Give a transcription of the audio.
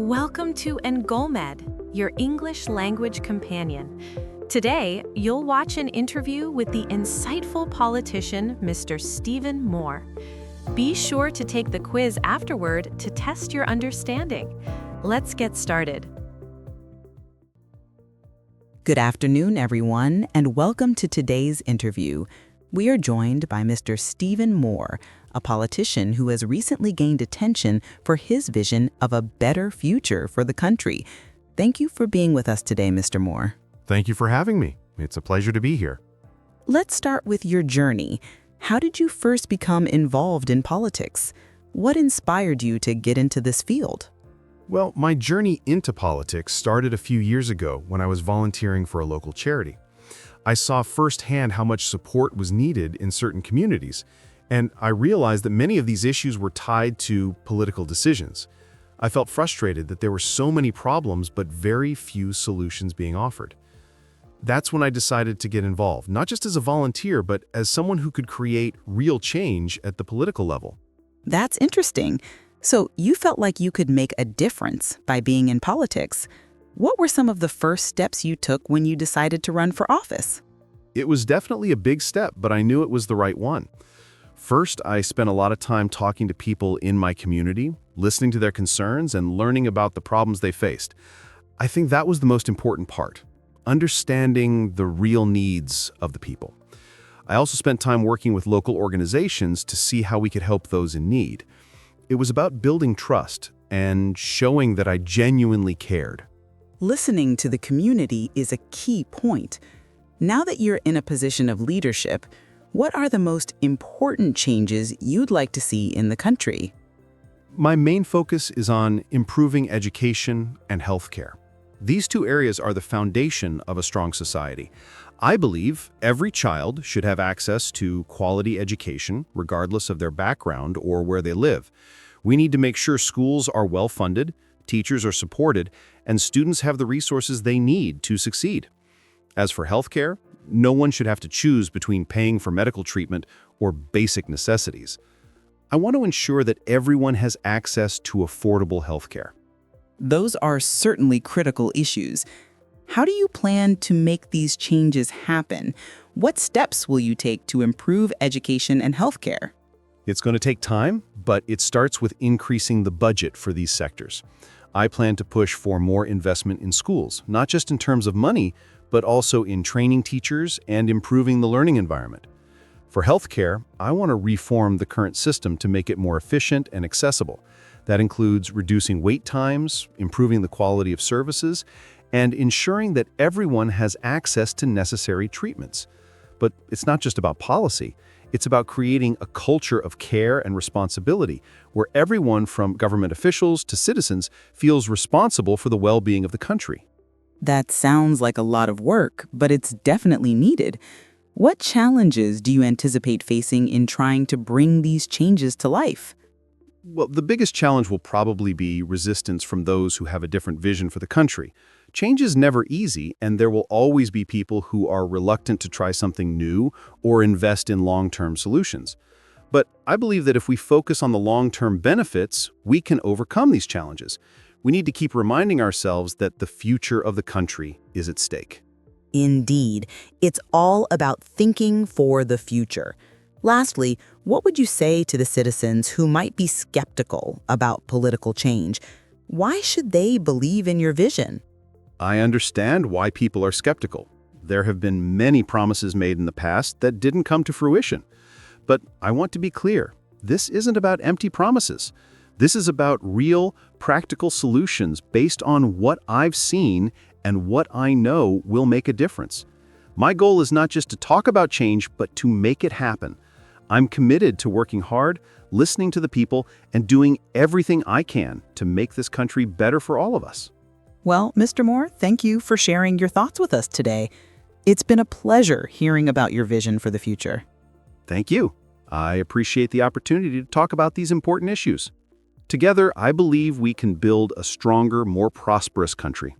Welcome to Engolmed, your English language companion. Today, you'll watch an interview with the insightful politician, Mr. Stephen Moore. Be sure to take the quiz afterward to test your understanding. Let's get started. Good afternoon, everyone, and welcome to today's interview. We are joined by Mr. Stephen Moore, a politician who has recently gained attention for his vision of a better future for the country. Thank you for being with us today, Mr. Moore. Thank you for having me. It's a pleasure to be here. Let's start with your journey. How did you first become involved in politics? What inspired you to get into this field? Well, my journey into politics started a few years ago when I was volunteering for a local charity. I saw firsthand how much support was needed in certain communities, and I realized that many of these issues were tied to political decisions. I felt frustrated that there were so many problems but very few solutions being offered. That's when I decided to get involved, not just as a volunteer, but as someone who could create real change at the political level. That's interesting. So you felt like you could make a difference by being in politics. What were some of the first steps you took when you decided to run for office? It was definitely a big step, but I knew it was the right one. First, I spent a lot of time talking to people in my community, listening to their concerns and learning about the problems they faced. I think that was the most important part, understanding the real needs of the people. I also spent time working with local organizations to see how we could help those in need. It was about building trust and showing that I genuinely cared. Listening to the community is a key point. Now that you're in a position of leadership, what are the most important changes you'd like to see in the country? My main focus is on improving education and healthcare. These two areas are the foundation of a strong society. I believe every child should have access to quality education, regardless of their background or where they live. We need to make sure schools are well-funded, teachers are supported, and students have the resources they need to succeed. As for healthcare, no one should have to choose between paying for medical treatment or basic necessities. I want to ensure that everyone has access to affordable healthcare. Those are certainly critical issues. How do you plan to make these changes happen? What steps will you take to improve education and healthcare? It's going to take time, but it starts with increasing the budget for these sectors. I plan to push for more investment in schools, not just in terms of money, but also in training teachers and improving the learning environment. For healthcare, I want to reform the current system to make it more efficient and accessible. That includes reducing wait times, improving the quality of services, and ensuring that everyone has access to necessary treatments. But it's not just about policy. It's about creating a culture of care and responsibility where everyone from government officials to citizens feels responsible for the well-being of the country. That sounds like a lot of work, but it's definitely needed. What challenges do you anticipate facing in trying to bring these changes to life? Well, the biggest challenge will probably be resistance from those who have a different vision for the country. Change is never easy, and there will always be people who are reluctant to try something new or invest in long-term solutions. But I believe that if we focus on the long-term benefits, we can overcome these challenges. We need to keep reminding ourselves that the future of the country is at stake. Indeed, it's all about thinking for the future. Lastly, what would you say to the citizens who might be skeptical about political change? Why should they believe in your vision? I understand why people are skeptical. There have been many promises made in the past that didn't come to fruition. But I want to be clear, this isn't about empty promises. This is about real, practical solutions based on what I've seen and what I know will make a difference. My goal is not just to talk about change, but to make it happen. I'm committed to working hard, listening to the people, and doing everything I can to make this country better for all of us. Well, Mr. Moore, thank you for sharing your thoughts with us today. It's been a pleasure hearing about your vision for the future. Thank you. I appreciate the opportunity to talk about these important issues. Together, I believe we can build a stronger, more prosperous country.